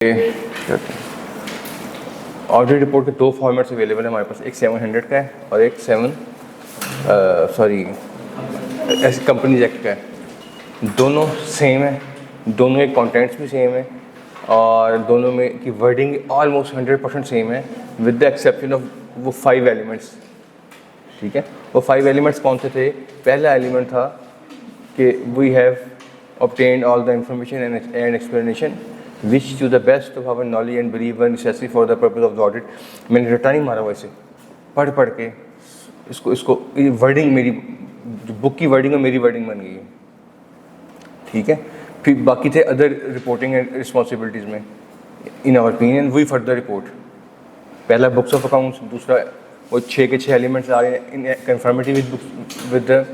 Audit report के दो formats available है हमारे पास, एक 700 का है और एक ऐसे कंपनीज एक्ट का है। दोनों सेम है, दोनों के कंटेंट्स भी सेम है और दोनों में की वर्डिंग ऑलमोस्ट 100% सेम है विद द एक्सेप्शन ऑफ वो 5 एलिमेंट्स। ठीक है, वो 5 एलिमेंट्स कौन से थे? पहला एलिमेंट था कि we have obtained all the information and explanation which to the best of our knowledge and belief were necessary for the purpose of the audit। मैंने रटा नहीं मारा वैसे, पढ़ के इसको वर्डिंग मेरी बुक की वर्डिंग और मेरी वर्डिंग बन गई है। ठीक है, फिर बाकी थे अदर रिपोर्टिंग एंड रिस्पॉन्सिबिलिटीज़ में in our opinion we further report. पहला बुक्स ऑफ अकाउंट्स, दूसरा वो 6 के 6 एलिमेंट्स आ रहे हैं in conformity with the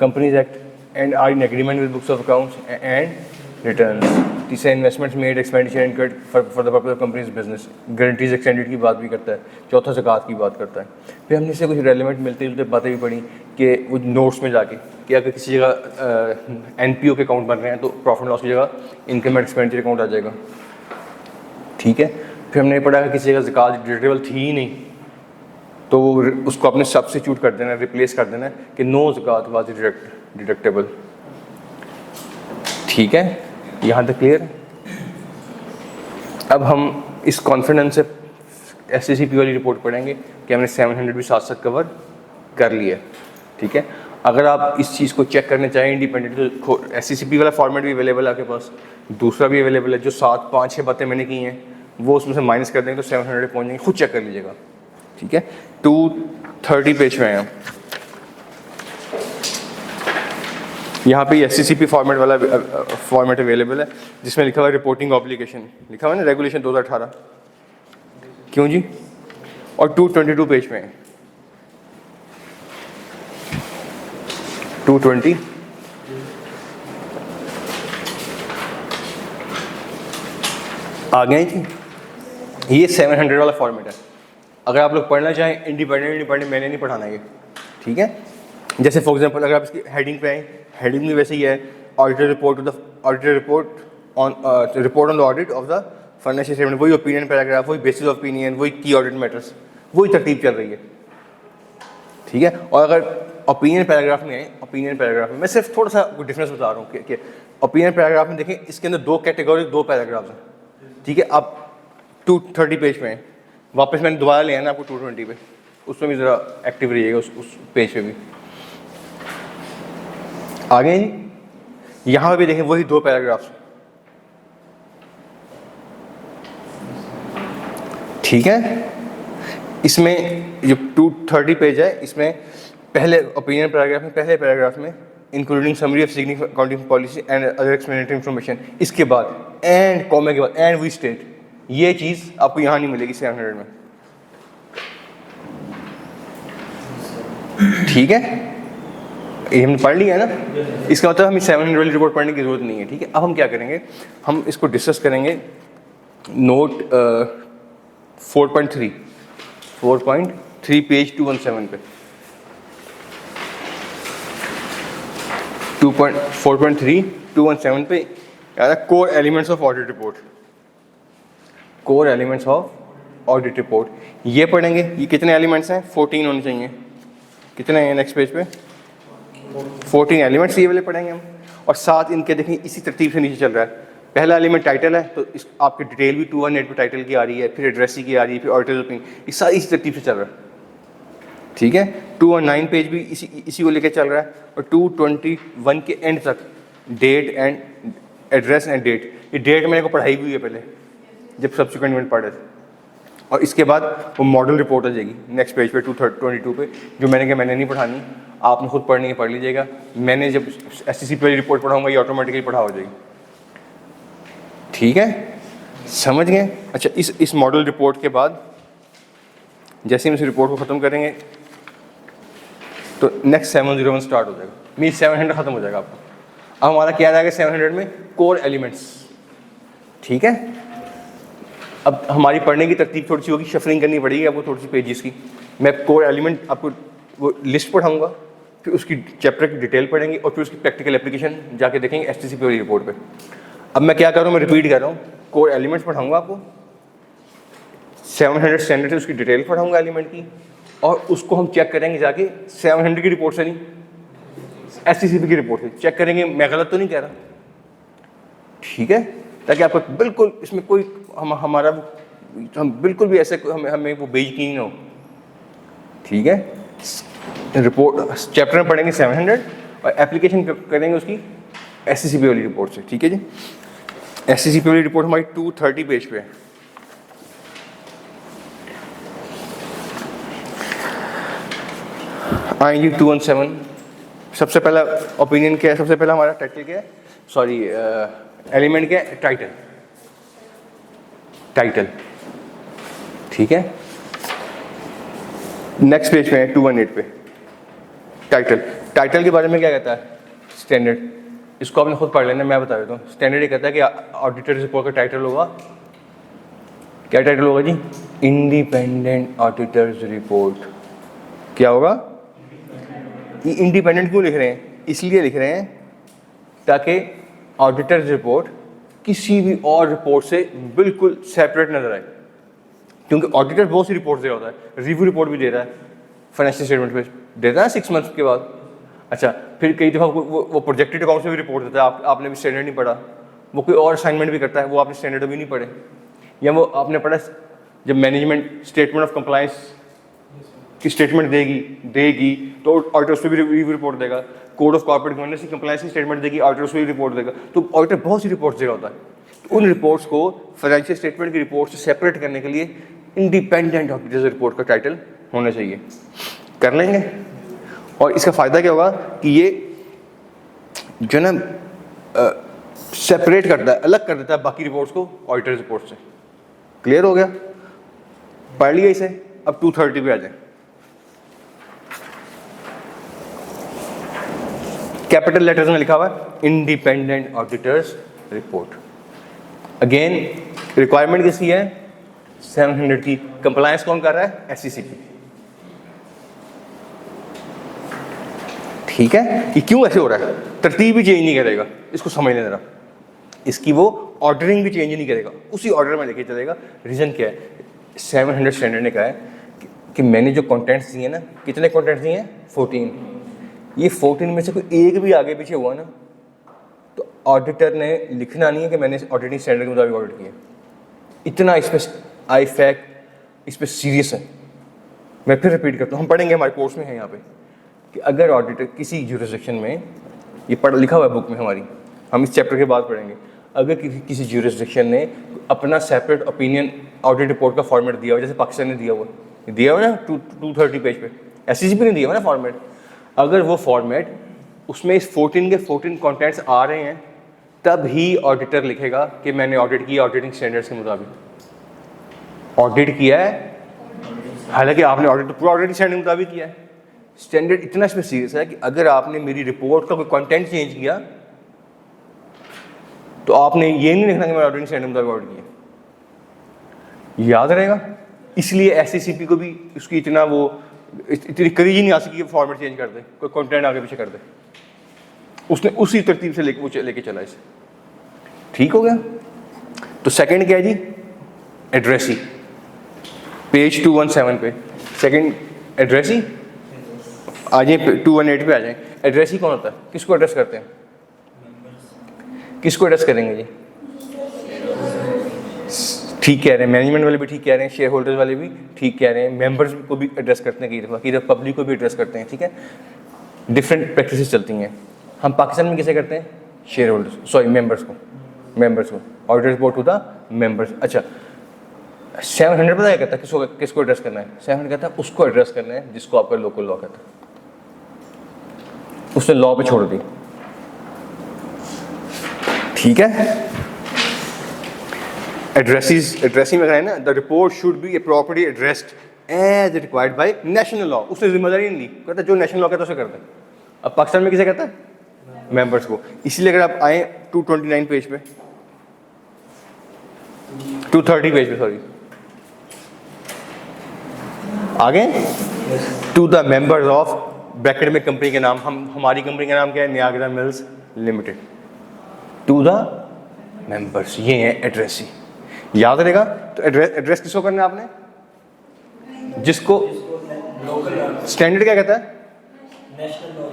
companies act and are in agreement with books of accounts and returns। तीसरा investments made, expenditure incurred for the purpose of company's business। guarantees extended की बात भी करता है। चौथा ज़कात की बात करता है। फिर हमने इससे कुछ रेलिवेंट मिलते जुलते बातें भी पढ़ी कि वो नोट्स में जाके कि अगर किसी जगह NPO के अकाउंट बन रहे हैं तो प्रॉफिट लॉस की जगह इनकम एंड एक्सपेंडिचर अकाउंट आ जाएगा। ठीक है, फिर हमने पढ़ा कि किसी जगह ज़कात डिडक्टेबल थी ही नहीं तो उसको अपने सब्स्टिट्यूट कर देना, रिप्लेस कर देना कि नो ज़कात वाज डिडक्टेबल। ठीक है, यहाँ तक क्लियर? अब हम इस कॉन्फिडेंस से SCCP वाली रिपोर्ट पढ़ेंगे कि हमने 700 भी साथ साथ कवर कर लिया। ठीक है, अगर आप इस चीज़ को चेक करना चाहें इंडिपेंडेंट तो SCCP वाला फॉर्मेट भी अवेलेबल है आपके पास, दूसरा भी अवेलेबल है जो 7 5 6 बातें मैंने की हैं वो उसमें से माइनस कर देंगे तो 700 पहुँच जाएंगे, खुद चेक कर लीजिएगा। ठीक है, 230 पेज में है यहाँ पे SCCP फॉर्मेट वाला फॉर्मेट अवेलेबल है जिसमें लिखा हुआ है रिपोर्टिंग ऑब्लिगेशन, लिखा हुआ है ना रेगुलेशन 2018। क्यों जी? और 222 पेज में है, 220 आ गए जी। ये 700 वाला फॉर्मेट है। अगर आप लोग पढ़ना चाहें इंडिपेंडेंट मैंने नहीं पढ़ाना ये। ठीक है, जैसे फॉर एग्जांपल अगर आप इसकी हेडिंग पे आए, हेडिंग भी वैसे ही है auditor report on the audit of the financial statement. वही ओपिनियन पैराग्राफ, वही बेसिस ऑफ ओपिनियन, वही की ऑडिट मैटर्स, वही तरतीब चल रही है। ठीक है, और अगर ओपिनियन पैराग्राफ में है, ओपिनियन पैराग्राफ में मैं सिर्फ थोड़ा सा डिफरेंस बता रहा हूँ कि ओपिनियन पैराग्राफ में देखें इसके अंदर 2 कैटेगरी 2 पैराग्राफ्स हैं। ठीक है, अब 230 पेज में है, वापस मैंने दोबारा ले आना आपको 220 पे, उसमें भी ज़रा एक्टिव रहिएगा उस पेज पे भी। आगे यहाँ भी देखें वही 2 पैराग्राफ्स। ठीक है, इसमें जो 230 पेज है इसमें पहले ओपिनियन पैराग्राफ में पहले पैराग्राफ में including summary of significant accounting policy and other explanatory information, इसके बाद एंड कॉमा के बाद एंड वी स्टेट, ये चीज़ आपको यहाँ नहीं मिलेगी 700 में। ठीक है, ये हमने पढ़ लिया है ना, इसका मतलब हमें 700 वाली रिपोर्ट पढ़ने की जरूरत नहीं है। ठीक है, अब हम क्या करेंगे, हम इसको डिस्कस करेंगे नोट 4.3 पेज 217 पे। 4.3 217 पे यार core elements of audit report, core elements of audit report ये पढ़ेंगे। ये कितने एलिमेंट्स हैं? 14 होने चाहिए। कितने हैं नेक्स्ट पेज पे? 14 एलिमेंट्स ये वाले पढ़ेंगे हम, और साथ इनके देखें इसी तरतीब से नीचे चल रहा है। पहला एलिमेंट टाइटल है तो इस आपकी डिटेल भी 218 पे टाइटल की आ रही है, फिर एड्रेस की आ रही है, फिर ऑडिटर ओपिनियन, ये सारी इसी तरतीब से चल रहा है। ठीक है, 219 पेज भी इसी को लेकर चल रहा है, और 221 के एंड तक date and address and date, ये डेट मैंने को पढ़ाई हुई है पहले जब सब्सिक्वेंट में पढ़े थे। और इसके बाद वो मॉडल रिपोर्ट आ जाएगी नेक्स्ट पेज पे 222 पे, जो मैंने नहीं पढ़ानी, आपने खुद पढ़नी है, पढ़ लीजिएगा। मैंने जब SCCP वाली रिपोर्ट पढ़ाऊंगा ये ऑटोमेटिकली पढ़ा हो जाएगी। ठीक है, समझ गए? अच्छा, इस मॉडल रिपोर्ट के बाद जैसे हम इस रिपोर्ट को ख़त्म करेंगे तो नेक्स्ट 701 स्टार्ट हो जाएगा, मीन 700 ख़त्म हो जाएगा आपको। अब हमारा क्या रहेगा 700 में? Core elements. ठीक है, अब हमारी पढ़ने की तरतीब थोड़ी सी होगी, शफलिंग करनी पड़ेगी आपको थोड़ी सी पेजेस की। मैं कोर एलिमेंट आपको वो लिस्ट पढ़ाऊंगा, फिर उसकी चैप्टर की डिटेल पढ़ेंगे और फिर उसकी प्रैक्टिकल एप्लीकेशन जाके देखेंगे SCCP वाली रिपोर्ट पे। अब मैं क्या कर रहा हूँ, मैं रिपीट कर रहा हूँ कोर एलिमेंट्स पढ़ाऊंगा आपको, 700 स्टैंडर्ड से उसकी डिटेल पढ़ाऊंगा एलिमेंट की, और उसको हम चेक करेंगे जाके 700 की रिपोर्ट से नहीं, SCCP की रिपोर्ट से चेक करेंगे, मैं गलत तो नहीं कह रहा, ठीक है, ताकि आपको बिल्कुल इसमें कोई हम बिल्कुल भी ऐसे हमें वो बेइज्जती नहीं हो, ठीक है। रिपोर्ट चैप्टर में पढ़ेंगे 700 और एप्लीकेशन करेंगे उसकी SCCP वाली रिपोर्ट से, ठीक है जी। SCCP वाली रिपोर्ट हमारी 230 पेज पे है। आएंगे 217। सबसे पहला ओपिनियन क्या है, सबसे पहला हमारा टाइटल क्या है, सॉरी एलिमेंट क्या है, टाइटल, ठीक है। नेक्स्ट पेज पे है 218 पे टाइटल के बारे में क्या कहता है स्टैंडर्ड, इसको आपने खुद पढ़ लेना, मैं बता देता हूँ। स्टैंडर्ड ये कहता है कि ऑडिटर रिपोर्ट का टाइटल होगा, क्या टाइटल होगा जी, इंडिपेंडेंट ऑडिटर्स रिपोर्ट। क्या होगा, ये इंडिपेंडेंट क्यों लिख रहे हैं, इसलिए लिख रहे हैं ताकि ऑडिटर्स रिपोर्ट किसी भी और रिपोर्ट से बिल्कुल सेपरेट नजर आए, क्योंकि ऑडिटर बहुत सी रिपोर्ट दे रहा होता है, रिव्यू रिपोर्ट भी दे रहा है, फाइनेंशियल स्टेटमेंट पे देता है 6 मंथ्स के बाद। अच्छा, फिर कई दफ़ा वो प्रोजेक्टेड अकाउंट से भी रिपोर्ट देता है, आपने भी स्टैंडर्ड नहीं पढ़ा, वो कोई और असाइनमेंट भी करता है, वो आपने स्टैंडर्ड भी नहीं पढ़े, या वो आपने पढ़ा जब मैनेजमेंट स्टेटमेंट ऑफ कंप्लायंस की स्टेटमेंट देगी तो ऑडिटर उस पर भी रिव्यू रिपोर्ट देगा, कोड ऑफ कॉर्पोरेट गवर्नेंस की कंप्लायंस की स्टेटमेंट देगी, ऑडिटर उस पर भी रिपोर्ट देगा। तो ऑडिटर बहुत सी रिपोर्ट्स दे रहा होता है, उन रिपोर्ट्स को फाइनेंशियल स्टेटमेंट की रिपोर्ट से सेपरेट करने के लिए इंडिपेंडेंट ऑडिटर्स रिपोर्ट का टाइटल होना चाहिए। कर लेंगे, और इसका फ़ायदा क्या होगा कि ये जो ना सेपरेट करता है, अलग कर देता है बाकी रिपोर्ट्स को ऑडिटर्स रिपोर्ट से। क्लियर हो गया, पढ़ लिया इसे। अब 230 पे आ जाए। कैपिटल लेटर्स में लिखा हुआ है independent auditors report. Again requirement किसकी है, 700 की। कंप्लायंस कौन कर रहा है, SCCP, ठीक है। ये क्यों ऐसे हो रहा है, तरतीब भी चेंज नहीं करेगा, इसको समझ लेना, इसकी वो ऑर्डरिंग भी चेंज नहीं करेगा, उसी ऑर्डर में लेके चलेगा। रीज़न क्या है, 700 स्टैंडर्ड ने कहा है कि मैंने जो कंटेंट्स दिए ना, कितने कंटेंट्स दिए हैं, 14, ये 14 में से कोई एक भी आगे पीछे हुआ ना तो ऑडिटर ने लिखना नहीं है कि मैंने ऑडिटिंग स्टैंडर्ड के मुताबिक ऑडिट किया। इतना इस पर IFAC इस पर सीरियस है। मैं फिर रिपीट करता हूँ, हम पढ़ेंगे, हमारे कोर्स में है यहाँ पे, कि अगर ऑडिटर किसी ज्यूरिसडिक्शन में, ये पढ़ लिखा हुआ है बुक में हमारी, हम इस चैप्टर के बाद पढ़ेंगे, अगर किसी ज्यूरिसडिक्शन ने अपना सेपरेट ओपिनियन ऑडिट रिपोर्ट का फॉर्मेट दिया हुआ, जैसे पाकिस्तान ने दिया हुआ ना 230 पेज पे, SCCP ने दिया हुआ ना फॉर्मेट, अगर वो फॉर्मेट उसमें इस 14 के 14 कंटेंट्स आ रहे हैं, तब ही ऑडिटर लिखेगा कि मैंने ऑडिट किया ऑडिटिंग स्टैंडर्ड्स के मुताबिक। ऑडिट किया है, हालांकि आपने ऑडिट तो पूरा ऑडिटिंग स्टैंडर्ड के मुताबिक किया है। स्टैंडर्ड इतना इसमें सीरियस है कि अगर आपने मेरी रिपोर्ट का कोई कंटेंट चेंज किया तो आपने ये नहीं लिखना कि मैंने ऑडिटिंग स्टैंडर्ड के मुताबिक ऑडिट किया, याद रहेगा। इसलिए SCCP को भी उसकी इतनी करीज ही नहीं आ सकी, फॉर्मेट चेंज कर दे, कोई कंटेंट आगे पीछे कर दे, उसने उसी तरतीब से लेके चला इसे, ठीक हो गया। तो सेकंड क्या है जी, एड्रेसी, पेज 217 पे सेकंड एड्रेसी। आ जाए 218 पे आ जाए। एड्रेसी कौन होता है, किसको एड्रेस करते हैं, किसको एड्रेस करेंगे जी, ठीक कह रहे हैं, मैनेजमेंट वाले भी ठीक कह रहे हैं, शेयर होल्डर्स वाले भी ठीक कह रहे हैं, मेंबर्स को भी एड्रेस करते हैं, कई दफ़ा पब्लिक को भी एड्रेस करते हैं, ठीक है। डिफरेंट प्रैक्टिसेस चलती हैं। हम पाकिस्तान में किसे करते हैं, शेयर होल्डर्स, सॉरी मेंबर्स को audit report to the members. अच्छा, 700 पता है कहता है किसको एड्रेस करना है, 700 कहता है उसको एड्रेस करना है जिसको आपका लोकल लॉ कहता है, उसने लॉ पे छोड़ दी, ठीक है। एड्रेसिंग में है ना, the report should be properly addressed as required by national law. उसने जिम्मेदारी नहीं ली, कहता जो नेशनल लॉ कहता है उसे करता है। अब पाकिस्तान में किसे कहता है, मेंबर्स को। इसलिए अगर आप आए 229 पेज पे, 230 पेज पे, सॉरी, आगे to the members of, bracket में कंपनी के नाम, हमारी कंपनी का नाम क्या है, Niagara mills limited, to the members, ये है एड्रेसी। याद रहेगा। तो एड्रेस किसको करना है आपने, जिसको स्टैंडर्ड क्या कहता है।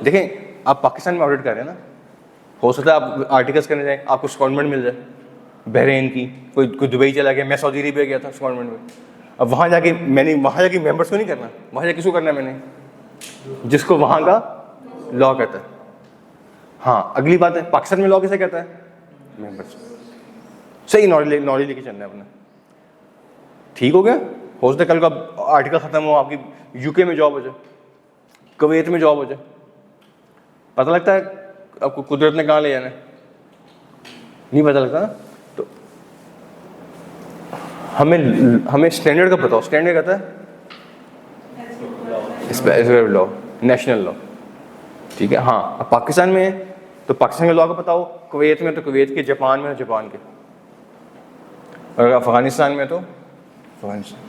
देखें आप पाकिस्तान में ऑडिट कर रहे हैं ना, हो सकता है आप आर्टिकल्स करने जाएं, आपको स्कॉटलैंड मिल जाए, बहरीन की, कोई दुबई चला गया, मैं सऊदी अरेबिया गया था स्कॉटलैंड में। अब वहाँ जाके मैंने वहाँ जाके मेंबर्स को नहीं करना, वहाँ जाके किसको करना है मैंने, जिसको वहाँ का लॉ कहता है। हाँ अगली बात है, पाकिस्तान में लॉ किसे कहता है, मेंबर्स। सही नॉलेज लेके चलना है अपना, ठीक हो गया। हो सकता है कल का आर्टिकल ख़त्म हो, आपकी यूके में जॉब हो जाए, कुवैत में जॉब हो जाए, पता लगता है आपको कुदरत ने कहाँ ले जाना है, नहीं पता लगता ना। तो हमें स्टैंडर्ड का पता हो, स्टैंडर्ड कहता है लॉ, नेशनल लॉ, ठीक है। हाँ अब पाकिस्तान में है तो पाकिस्तान के लॉ का पता हो, कुवैत में तो कुवैत के, जापान में तो जापान के, और अफगानिस्तान में तो अफगानिस्तान,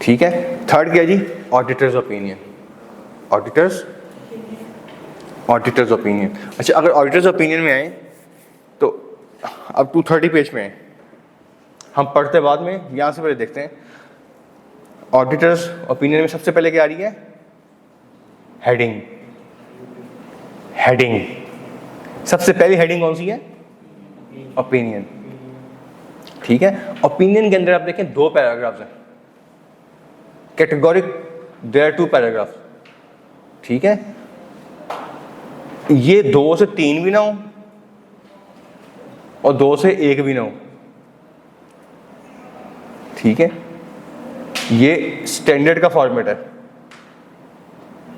ठीक है। थर्ड क्या जी, ऑडिटर्स ओपिनियन, ऑडिटर्स ओपिनियन। अच्छा अगर ऑडिटर्स ओपिनियन में आए तो अब 230 पेज में है, हम पढ़ते बाद में, यहाँ से पहले देखते हैं ऑडिटर्स ओपिनियन में सबसे पहले क्या आ रही है, हेडिंग। सबसे पहली हेडिंग कौन सी है, ओपिनियन, ठीक है। ओपिनियन के अंदर आप देखें 2 पैराग्राफ्स हैं, कैटेगोरिक देयर आर 2 पैराग्राफ्स, ठीक है। ये 2 से 3 भी ना हो और 2 से 1 भी ना हो, ठीक है। ये स्टैंडर्ड का फॉर्मेट है,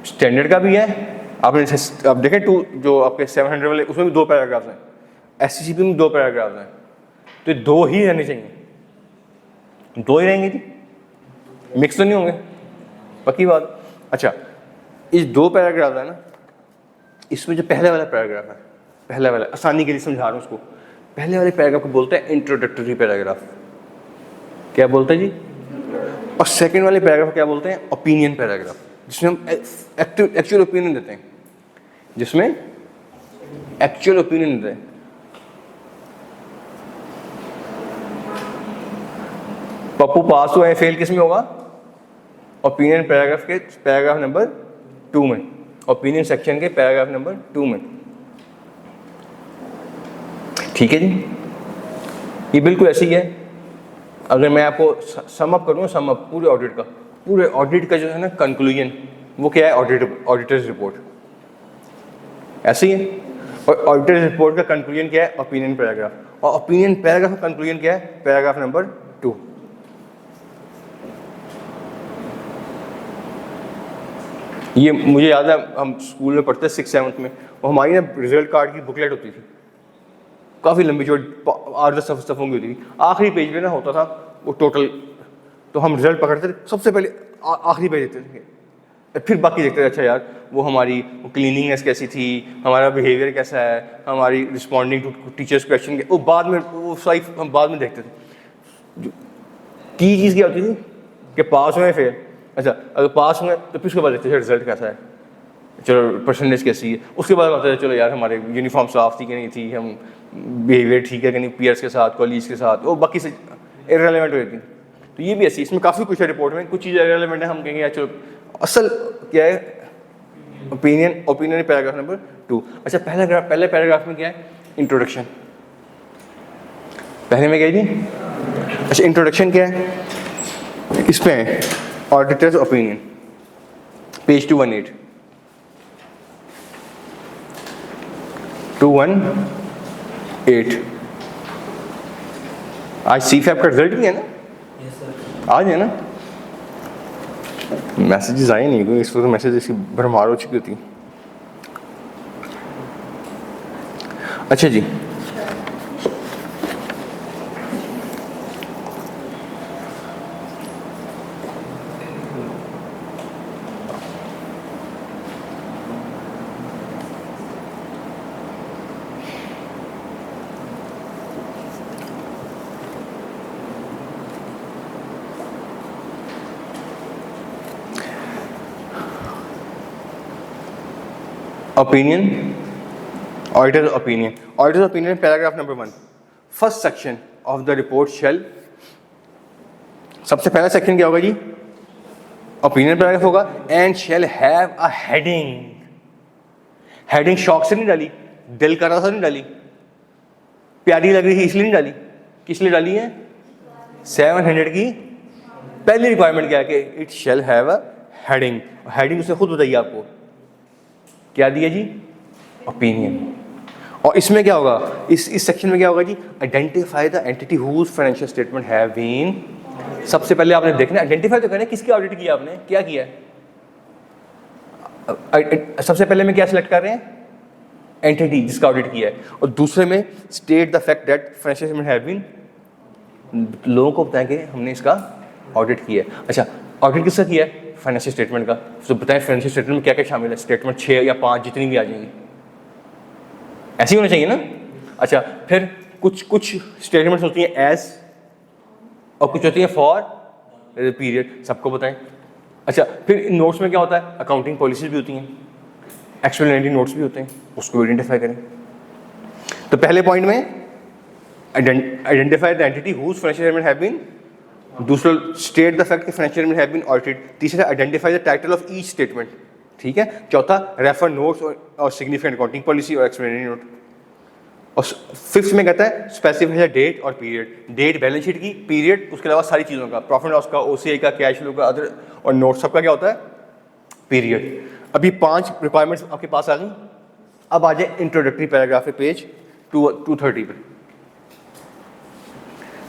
स्टैंडर्ड का भी है। आपने अब देखें जो आपके 700 वाले उसमें भी 2 पैराग्राफ्स हैं, SCCP में 2 पैराग्राफ्स हैं, तो ये 2 ही रहने चाहिए, 2 ही रहेंगे जी, मिक्स तो नहीं होंगे, पक्की बात। अच्छा इस 2 पैराग्राफ है ना, इसमें जो पहले वाला पैराग्राफ है, पहले वाला आसानी के लिए समझा रहा हूँ उसको, पहले वाले पैराग्राफ को बोलते हैं इंट्रोडक्टरी पैराग्राफ, क्या बोलते हैं जी। और सेकंड वाले पैराग्राफ क्या बोलते हैं, ओपिनियन पैराग्राफ, जिसमें हम एक्चुअल ओपिनियन देते हैं, जिसमें एक्चुअल ओपिनियन देते हैं। पप्पू पास हुआ है, फेल किस में होगा, ओपिनियन पैराग्राफ के पैराग्राफ नंबर 2 में, ओपिनियन सेक्शन के पैराग्राफ नंबर 2 में, ठीक है जी। ये बिल्कुल ऐसी है। अगर मैं आपको सम अप करूँ, सम अप पूरे ऑडिट का जो है ना कंक्लूजन, वो क्या है, ऑडिटर्स रिपोर्ट, ऐसे ही है। और ऑडिटर्स रिपोर्ट का कंक्लूजन क्या है, ओपिनियन पैराग्राफ, और ओपिनियन पैराग्राफ का कंक्लूजन क्या है, पैराग्राफ नंबर 2। ये मुझे याद है, हम स्कूल में पढ़ते 6th-7th में, और हमारी ना रिजल्ट कार्ड की बुकलेट होती थी, काफ़ी लंबी, जो 8-10 सफ़ों की होती थी, आखिरी पेज में ना होता था वो टोटल। तो हम रिजल्ट पकड़ते थे, सबसे पहले आखिरी पेज देखते थे, फिर बाकी देखते थे, अच्छा यार वो हमारी क्लीनिंगनेस कैसी थी, हमारा बिहेवियर कैसा है, हमारी रिस्पॉन्डिंग टू टीचर्स क्वेश्चन के, वो बाद में, वो सारी हम बाद में देखते थे। की चीज़ क्या होती थी कि पास हुए फेल, अच्छा अगर पास हुए तो फिर उसके बाद देखते थे रिजल्ट कैसा है, चलो परसेंटेज कैसी है, उसके बाद बताते थे चलो यार हमारे यूनिफॉर्म साफ थी कि नहीं थी, हम बिहेवियर ठीक है कि नहीं पीयर्स के साथ, कॉलीग्स के साथ, वो बाकी से इररिलेवेंट हो जाती। तो ये भी ऐसी, इसमें काफ़ी कुछ है रिपोर्ट में, कुछ चीज़ें इररिलेवेंट है, हम कहेंगे यार चलो असल क्या है, ओपिनियन पैराग्राफ नंबर 2। अच्छा पहले पैराग्राफ में क्या है, इंट्रोडक्शन, पहले में क्या है जी, अच्छा इंट्रोडक्शन क्या है, इसमें है ऑडिटर्स ओपिनियन, पेज 218 आज CFAP का रिजल्ट भी है ना, आज है ना, मैसेजेस आए नहीं, क्योंकि इस वक्त मैसेज इसकी भरमार हो चुकी होती। अच्छा जी, auditors opinion paragraph number 1, first section, of the report shall, सबसे पहला सेक्शन क्या होगा जी, ओपिनियन पैराग्राफ होगा, and shall have a heading. Heading शौक से नहीं डाली, दिल कर रहा था नहीं डाली, प्यारी लग रही थी इसलिए नहीं डाली, किस लिए डाली है? 700 की पहली रिक्वायरमेंट क्या है कि it shall have a heading. Heading उसने खुद बताइए आपको क्या दिया जी, ओपिनियन। और इसमें क्या होगा, इस सेक्शन में क्या होगा जी, identify the entity whose financial statement have been. सबसे पहले आपने देखना, आइडेंटिफाई तो करना किसकी ऑडिट किया आपने, क्या किया है। सबसे पहले में क्या सिलेक्ट कर रहे हैं, एंटिटी जिसका ऑडिट किया है, और दूसरे में state the fact that financial statement have been, लोगों को बताएंगे हमने इसका ऑडिट किया है। अच्छा, ऑडिट किसका किया है, फाइनेंशियल स्टेटमेंट का। तो बताएं फाइनेंशियल स्टेटमेंट में क्या क्या शामिल है, स्टेटमेंट 6 या 5 जितनी भी आ जाएंगी, ऐसी होनी चाहिए ना। अच्छा, फिर कुछ स्टेटमेंट्स होती हैं एज, और कुछ होती है फॉर पीरियड, सबको बताएं। अच्छा, फिर नोट्स में क्या होता है, अकाउंटिंग पॉलिसीज भी होती हैं, एक्सप्लेनेटरी नोट्स भी होते हैं, उसको आइडेंटिफाई करें। तो पहले पॉइंट में identify the entity whose financial statement have been, दूसरा स्टेट द फैक्ट कि financial statement have been audited, तीसरा identify the title of each statement, ठीक है, चौथा रेफर नोट्स और सिग्निफिकेंट अकाउंटिंग पॉलिसी और एक्सप्लेनेटरी नोट, और फिफ्थ में कहता है स्पेसिफाई डेट और पीरियड, डेट बैलेंस शीट की, पीरियड उसके अलावा सारी चीज़ों का, प्रॉफिट लॉस का, ओसीआई का, कैश फ्लो का, अदर, और नोट सबका क्या होता है, पीरियड। अभी 5 रिक्वायरमेंट्स आपके पास आ गई। अब आ जाए इंट्रोडक्टरी पैराग्राफ पे, पेज 230 पे।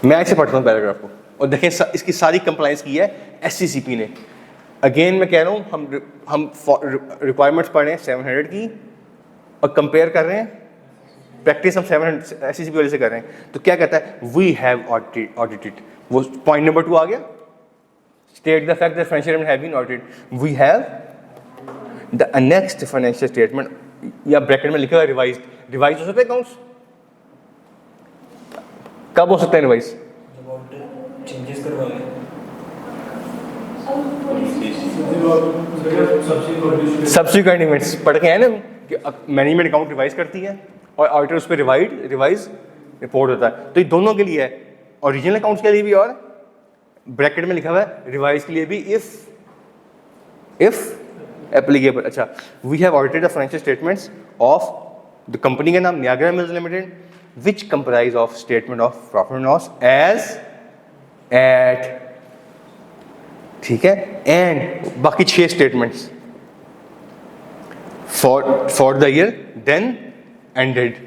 मैं ऐसे पढ़ता हूँ पैराग्राफ को, और देखें इसकी सारी कंप्लाइंस की है एससीसीपी ने। अगेन मैं कह रहा हूँ, हम रिक्वायरमेंट्स पढ़ रहे हैं 700 की, और कंपेयर कर रहे हैं, प्रैक्टिस हम 700 एससीसीपी वाले से कर रहे हैं। तो क्या कहता है, वी हैव ऑडिटेड, वो पॉइंट नंबर 2 आ गया, state the fact that financial statement have been audited, we have the next financial statement, या ब्रैकेट में लिखा हुआ रिवाइज। रिवाइज हो सकते हैं अकाउंट्स, कब हो सकता है रिवाइज, चेंजेस करवाए, सब्सिक्वेंट इवेंट्स पढ़ के हैं ना कि मैनेजमेंट अकाउंट रिवाइज करती है और ऑडिटर उस पर रिवाइज रिपोर्ट होता है। तो ये दोनों के लिए है, ओरिजिनल अकाउंट्स के लिए भी और ब्रैकेट में लिखा हुआ है रिवाइज के लिए भी, इफ एप्लीकेबल। अच्छा, we have audited the financial statements of the company का नाम Niagara mills Limited, which comprise of statement of profit and loss as at, ठीक है, एंड बाकी 6 statements for the year then ended.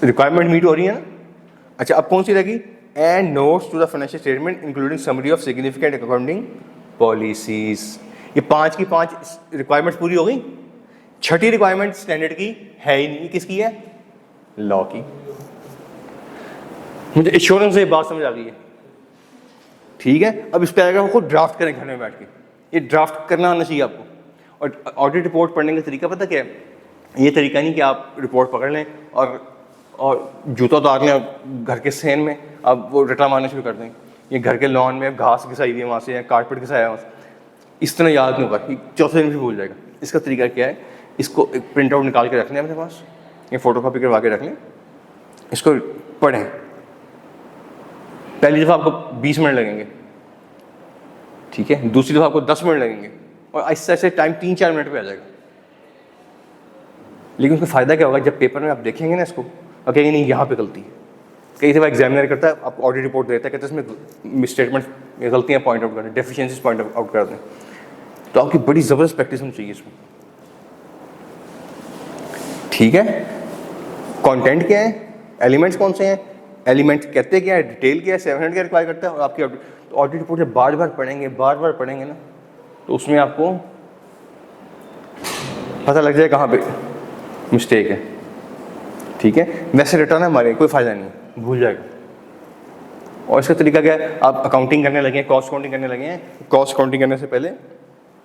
Requirement meet हो रही है ना। अच्छा, अब कौन सी रहेगी, and notes to the financial statement including summary of significant accounting policies. ये 5 की 5 रिक्वायरमेंट्स पूरी हो गई। छठी रिक्वायरमेंट स्टैंडर्ड की है ही नहीं, किसकी है, लॉ की। मुझे एश्योरेंस से ये बात समझ आ गई है, ठीक है। अब इस पैराग्राफ को ड्राफ्ट करें घर में बैठ के, ये ड्राफ्ट करना आना चाहिए आपको। और ऑडिट रिपोर्ट पढ़ने का तरीका पता क्या है, ये तरीका नहीं कि आप रिपोर्ट पकड़ लें और जूता उतार लें घर के सहन में, अब वो रटा मारना शुरू कर दें। ये घर के लॉन में घास घिसाई हुई है वहाँ से, या कारपेट घिसाया है वहाँ से, इस तरह याद नहीं होगा, चौथे दिन भी भूल जाएगा। इसका तरीका क्या है, इसको एक प्रिंट आउट निकाल के रख लें अपने पास, या फोटो कॉपी करवा के रख लें, इसको पढ़ें। पहली दफ़ा आपको 20 मिनट लगेंगे, ठीक है, दूसरी दफ़ा आपको 10 मिनट लगेंगे, और ऐसे ऐसे टाइम 3-4 मिनट पे आ जाएगा। लेकिन उसका फ़ायदा क्या होगा, जब पेपर में आप देखेंगे ना इसको, और कहेंगे नहीं यहाँ पे गलती है। कई दफ़ा एग्जामिनर करता है, आपको ऑडिट रिपोर्ट देता है, कहते हैं इसमें मिसस्टेटमेंट, गलतियाँ पॉइंट आउट करें, डेफिशिएंसीज पॉइंट आउट कर दें। तो आपकी बड़ी ज़बरदस्त प्रैक्टिस होनी चाहिए इसमें, ठीक है। कंटेंट क्या है, एलिमेंट्स कौन से हैं, एलिमेंट कहते क्या है, डिटेल क्या है, 700 क्या रिक्वायर करता है, और आपकी ऑडिट रिपोर्ट जब बार बार पढ़ेंगे ना, तो उसमें आपको पता लग जाए कहाँ पे मिस्टेक है, ठीक है। वैसे रटा ना हमारे कोई फ़ायदा नहीं, भूल जाएगा। और इसका तरीका क्या है, आप अकाउंटिंग करने लगे हैं, कॉस्ट अकाउंटिंग करने लगे हैं, कॉस्ट अकाउंटिंग करने से पहले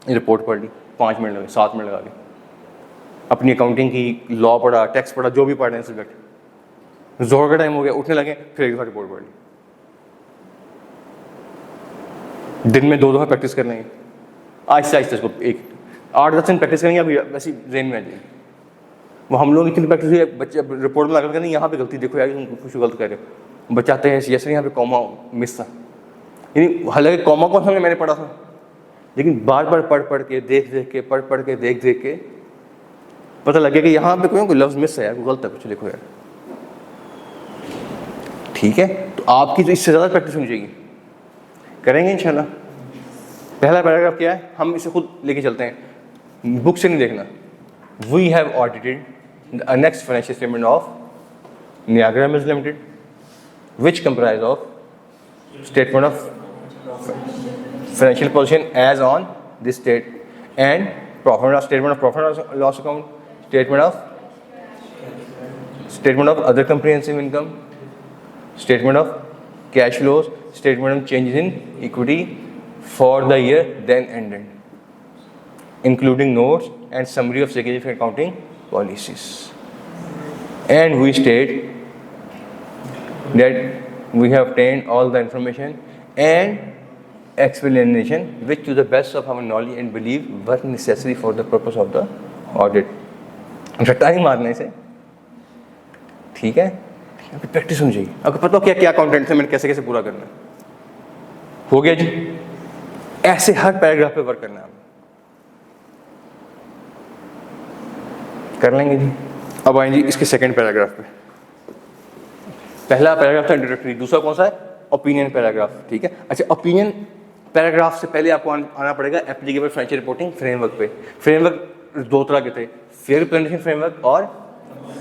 रिपोर्ट पढ़ ली, 5 मिनट लगे, 7 मिनट लगा के अपनी अकाउंटिंग की, लॉ पढ़ा, टैक्स पढ़ा, जो भी पढ़ रहे हैं सब्जेक्ट, जोर का टाइम हो गया, उठने लगे, फिर एक दफ़ा रिपोर्ट पढ़ ली। दिन में 2 दफ़ा प्रैक्टिस कर लेंगे, आहिस्ते आहिस्ते इसको 8-10 दिन प्रैक्टिस करेंगे, अभी वैसे जेन में आ जाएगी। वो हम लोग इतनी प्रैक्टिस हुई है, बच्चे रिपोर्ट में लगा कर नहीं यहाँ पे गलती देखो यार, तुम कुछ गलत कर रहे हो, बचाते हैं जैसे यहाँ पे कॉमा मिस था, यानी हालांकि कॉमा कौन सा मैंने पढ़ा था, लेकिन बार बार पढ़ के देख के पढ़ के देख के पता लगे कि यहाँ पे कोई लफ्ज़ मिस है यार, कोई गलत है कुछ, लिखो यार। ठीक है, तो आपकी तो इससे ज़्यादा प्रैक्टिस होनी चाहिए, करेंगे इंशाल्लाह। पहला पैराग्राफ क्या है, हम इसे खुद लेके चलते हैं, बुक से नहीं देखना। We have audited the next financial statement of Niagara mills Limited which comprise of statement of financial position as on this date and statement of profit or loss account, statement of other comprehensive income, statement of cash flows, statement of changes in equity for the year then ended, including notes and summary of significant accounting policies. And we state that we have obtained all the information and explanation which to the best of our knowledge and belief were necessary for the purpose of the audit. रट्टा ही मारने से, ठीक है, practice होनी चाहिए। अगर पता हो क्या क्या कंटेंट है, मैंने कैसे कैसे पूरा करना है, हो गया जी। ऐसे हर पैराग्राफ पे वर्क करना है, कर लेंगे जी। अब आए जी इसके सेकंड पैराग्राफ पे। पहला पैराग्राफ था इंट्रोडक्टरी, दूसरा कौन सा है, ओपिनियन पैराग्राफ। ठीक है, अच्छा ओपिनियन पैराग्राफ से पहले आपको आना पड़ेगा एप्लीकेबल फाइनेंशियल रिपोर्टिंग फ्रेमवर्क पे। फ्रेमवर्क दो तरह के थे, फेयर प्रेजेंटेशन फ्रेमवर्क और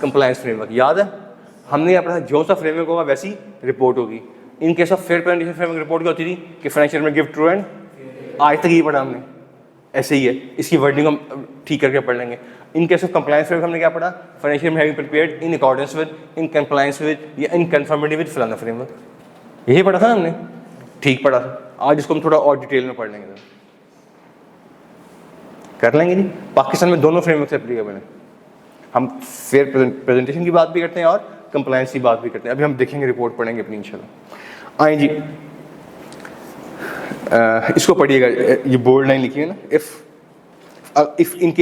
कंप्लायंस फ्रेमवर्क। याद है हमने यहाँ पढ़ा, जो सा फ्रेमवर्क होगा वैसी रिपोर्ट होगी। In case of fair presentation framework report क्या होती थी कि फाइनेंशियल में गिव ट्रू एंड, आज तक ये पढ़ा हमने, ऐसे ही है, इसकी वर्डिंग हम ठीक करके पढ़ लेंगे। In case of compliance framework हमने क्या पढ़ा, फाइनेंशियल में having prepared in accordance with, in compliance with या इन कन्फर्मिटी विद फलाना फ्रेमवर्क, यही पढ़ा था हमने, ठीक पढ़ा था। आज इसको हम थोड़ा और डिटेल में पढ़ लेंगे, कर लेंगे जी। पाकिस्तान में दोनों फ्रेमवर्क एप्लीकेबल हैं, हम फेयर प्रेजेंटेशन की बात भी करते हैं और कंप्लायंस की बात भी करते हैं। अभी हम देखेंगे, रिपोर्ट पढ़ेंगे अपनी इंशाल्लाह। आए जी, इसको पढ़िएगा, ये बोल्ड लाइन लिखी है ना, if in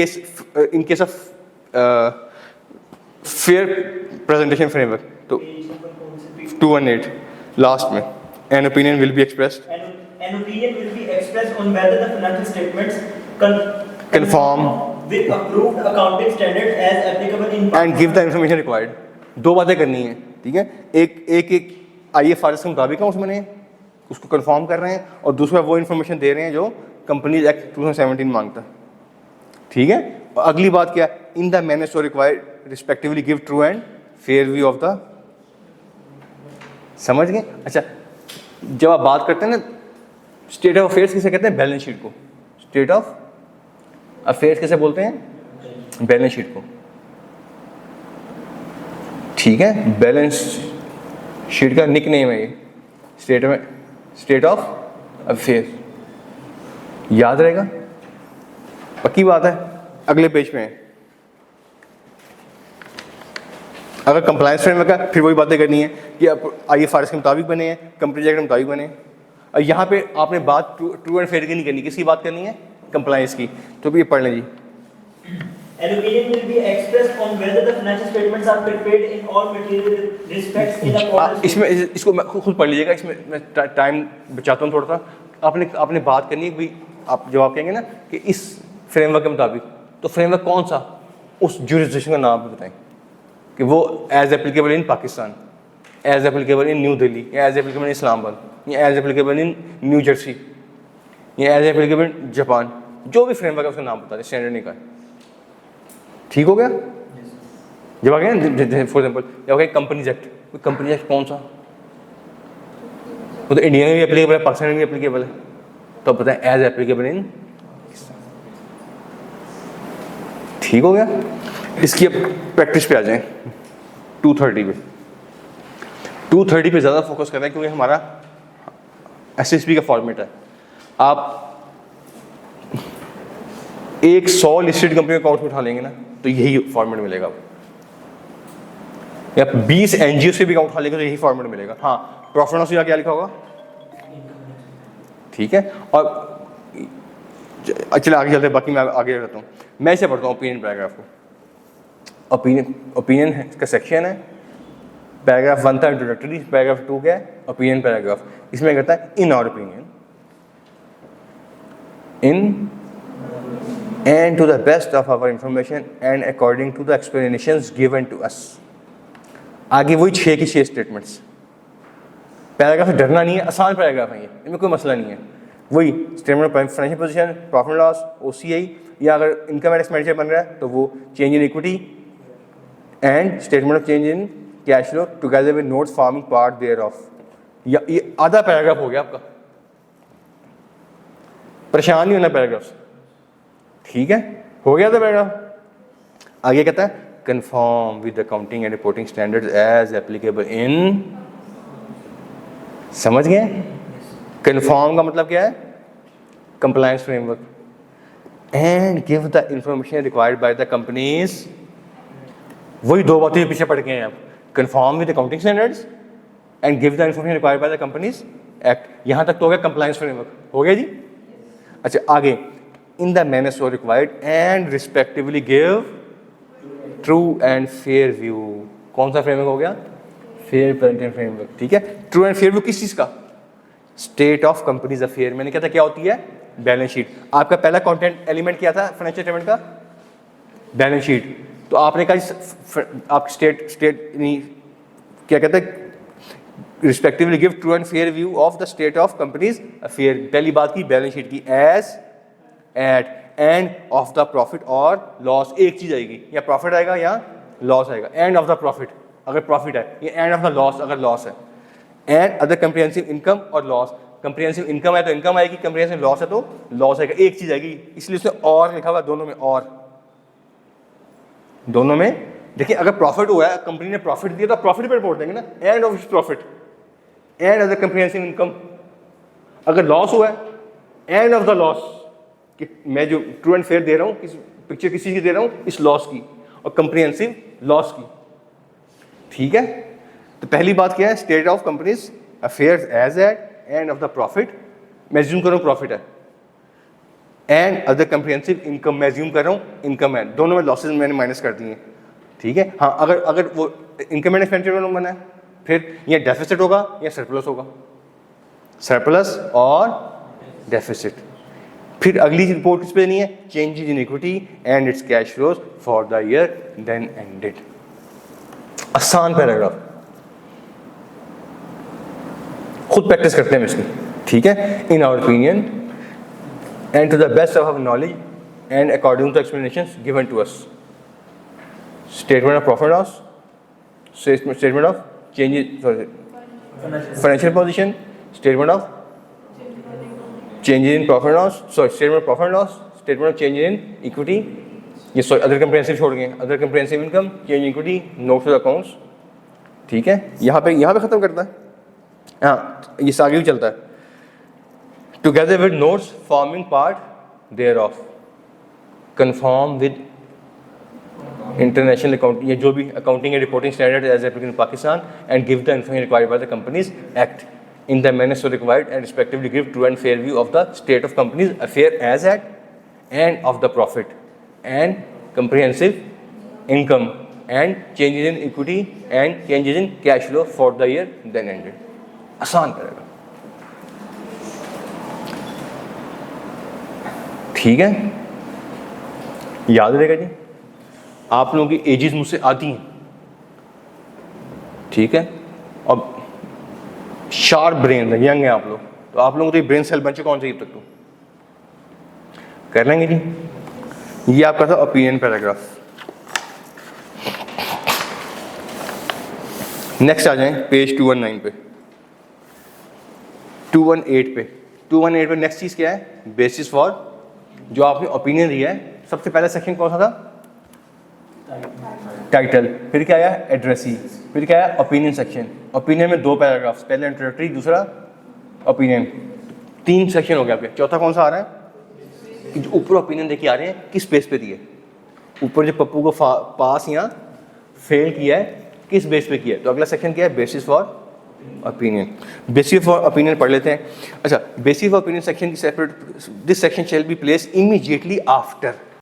case of fair presentation framework, तो 218 लास्ट में, an opinion will be expressed. An opinion will be expressed on whether the financial statements conform with approved accounting standards as applicable in and give the information required. दो बातें करनी है, ठीक है, एक IFRS के मुताबिक है उसमें उसको कंफर्म कर रहे हैं, और दूसरा वो इन्फॉर्मेशन दे रहे हैं जो कंपनीज एक्ट 2017 मांगता है। ठीक है, और अगली बात क्या, in the manner so required respectively give true and fair view of the, समझ गए। अच्छा, जब आप बात करते हैं ना स्टेट ऑफ अफेयर्स किसे कहते हैं, बैलेंस शीट को। स्टेट ऑफ अफेयर्स किसे बोलते हैं, बैलेंस शीट को। ठीक है, बैलेंस शीट का निक नेम है ये, स्टेट ऑफ अफेयर्स, याद रहेगा, पक्की बात है। अगले पेज पे है, अगर कंप्लायंस फ्रेमवर्क है फिर वही बातें करनी है कि IFRS के मुताबिक बने हैं, कंपनी एक्ट के मुताबिक बने हैं। और यहाँ पे आपने बात ट्रू एंड फेयर की नहीं करनी, किसकी बात करनी है, कंप्लायंस की। तो ये पढ़ लें जी। An opinion will be expressed on whether the financial statements are prepared in all material respects in accordance. इसमें इसको खुद पढ़ लीजिएगा, इसमें मैं टाइम बचाता हूँ थोड़ा सा। आपने बात करनी है कि आप जवाब कहेंगे ना कि इस फ्रेमवर्क के मुताबिक, तो फ्रेमवर्क कौन सा, उस जुरिस्डिक्शन का नाम बताएं कि वो as applicable in Pakistan, as applicable in New Delhi, या एज एप्लीकेबल इन इस्लामाबाद, या as applicable in New Jersey, या एज एप्लीकेबल इन जापान, जो भी फ्रेमवर्क है उसका नाम बता दें, स्टैंडर्ड नहीं का। ठीक हो गया। जब आ गया ना, फॉर एग्जाम्पल जब आ गया कंपनीज एक्ट, कंपनीज एक्ट कौन सा, वो तो इंडिया में भी एप्लीकेबल है, पाकिस्तान में भी एप्लीकेबल है, तो अब बताएं एज एप्लीकेबल इन। ठीक हो गया। इसकी अब प्रैक्टिस पे आ जाएं। 230 पे 230 पे ज़्यादा फोकस कर रहे हैं क्योंकि हमारा SSP का फॉर्मेट है। आप 100 लिस्टेड कंपनी अकाउंट उठा लेंगे ना तो यही फॉर्मेट मिलेगा, या 20 NGO से भी अकाउंट उठा लेंगे तो यही फॉर्मेट मिलेगा। हाँ, प्रॉफिट लॉस क्या लिखा होगा, ठीक है। और चलिए आगे चलते हैं, बाकी मैं आगे रहता हूँ। मैं इसे पढ़ता हूँ ओपिनियन पैराग्राफ को। ओपिनियन का सेक्शन है, पैराग्राफ 1 था इंट्रोडक्टरी, पैराग्राफ 2 क्या है, ओपिनियन पैराग्राफ। इसमें कहता है in our opinion, in and to the best of our information and according to the explanations given to us। आगे वही 6 की 6 स्टेटमेंट्स। पैराग्राफ से डरना नहीं है, आसान पैराग्राफ है ये, इनमें कोई मसला नहीं है। वही statement of financial position, profit and loss, OCI, या अगर इनकम एंड एक्सपेंडिचर बन रहा है तो वो change in equity and statement of change in cash flow together with notes forming part thereof. ये आधा पैराग्राफ हो गया आपका, परेशान नहीं होना पैराग्राफ से, ठीक है, हो गया था पैराग्राफ। आगे कहता है conform with accounting and reporting standards as applicable in, समझ गए? कंफर्म का मतलब क्या है? Compliance framework, and give the information required by the companies. वही दो बातें पीछे पढ़ के हैं आप, conform with accounting standards and give the information required by the companies Act. यहां तक तो हो गया कंप्लायंस फ्रेमवर्क, हो गया जी। अच्छा आगे, in the manner so required and respectively give true and fair view। कौन सा फ्रेमवर्क हो गया? फेयर पेरेंटिंग फ्रेमवर्क, ठीक है। ट्रू एंड फेयर व्यू किस चीज का? State of companies affair. मैंने कहा था क्या होती है? Balance sheet. आपका पहला कंटेंट एलिमेंट क्या था फाइनेंशियल स्टेटमेंट का? Balance sheet. तो आपने कहा आप स्टेट नहीं क्या कहते हैं, respectively give true and fair view of the state of companies affair. पहली बात की बैलेंस शीट की, as at end of the profit और लॉस, एक चीज आएगी, या प्रॉफिट आएगा या लॉस आएगा। एंड ऑफ द प्रॉफिट अगर प्रॉफिट है, ये एंड ऑफ द लॉस अगर लॉस है। एंड अदर कंप्रिहेंसिव इनकम और लॉस, कंप्रिहेंसिव इनकम है तो इनकम आएगी, कंप्रिहेंसिव लॉस है तो लॉस आएगा, एक चीज आएगी, इसलिए उसने और लिखा हुआ दोनों में। और दोनों में देखिए, अगर प्रॉफिट हुआ है, कंपनी ने प्रॉफिट दिया तो प्रॉफिट पे रिपोर्ट देंगे ना, end of profit and other comprehensive income. अगर लॉस हुआ है, एंड ऑफ द लॉस, कि मैं जो ट्रू एंड फेयर दे रहा हूँ, किस पिक्चर किस चीज़ की दे रहा हूँ, इस लॉस की, और कंप्रिहेंसिव लॉस की, ठीक है। तो पहली बात क्या है, state of companies affairs as at end of the profit, मैं ज्यूम कर रहा हूँ प्रॉफिट है, एंड अदर कंप्रिहेंसिव इनकम, मैं ज्यूम कर रहा हूँ इनकम है, दोनों में लॉसेज मैंने माइनस कर दिए, ठीक है। हाँ, अगर वो इनकम एंड एक्सपेंडिचर बना है, फिर ये डेफिसिट होगा या सरप्लस होगा, सरप्लस और डेफिसिट। फिर अगली रिपोर्ट किस पे नहीं है, changes in equity and its cash flows for the year then ended. आसान पैराग्राफ, खुद प्रैक्टिस करते हैं इसकी, ठीक है। In our opinion and to the best of our knowledge and according to explanations given to us, statement of profit loss, statement of changes, sorry financial position, statement of changes in profit and loss, sorry statement of profit and loss, statement of change in equity, ये sorry other comprehensive छोड़ गए, other comprehensive income, change in equity, note to the accounts, ठीक है। यहाँ पे खत्म करता है। हाँ, ये आगे भी चलता है। Together with notes forming part thereof, conform with international account, ये जो भी accounting and reporting standard as applicable in Pakistan, and give the information required by the companies Act in the manner so required and respectively give true and fair view of the state of company's affair as at and of the profit and comprehensive income and changes in equity and changes in cash flow for the year then ended। आसान करेगा, ठीक है, याद रहेगा जी। आप लोगों की edges मुझसे आती हैं, ठीक है, अब शार्प ब्रेन है, यंग है आप लोग, तो आप लोगों को तो ब्रेन सेल बन चुका होना चाहिए तक तो कर लेंगे जी। ये आपका था ओपिनियन पैराग्राफ। नेक्स्ट आ जाएं पेज 219 पे, 218 पे। 218 पे नेक्स्ट चीज क्या है, बेसिस फॉर, जो आपने ओपिनियन दिया है, सबसे पहला सेक्शन कौन सा था? टाइटल। फिर क्या आया? एड्रेसी। फिर क्या आया? Opinion section. ओपिनियन में 2 पैराग्राफ्स, पहला इंट्रोडक्टरी, दूसरा ओपिनियन, 3 सेक्शन हो गया आपके। चौथा कौन सा आ रहा है कि जो ऊपर ओपिनियन देखिए आ रहे हैं, किस बेस पे दिए, ऊपर जो पप्पू को पास या फेल किया है, किस बेस पे किया है। तो अगला सेक्शन क्या है? Basis for opinion. Basis for opinion पढ़ लेते हैं। अच्छा, बेसिस फॉर ओपिनियन सेक्शन की separate, this section shall be place immediately after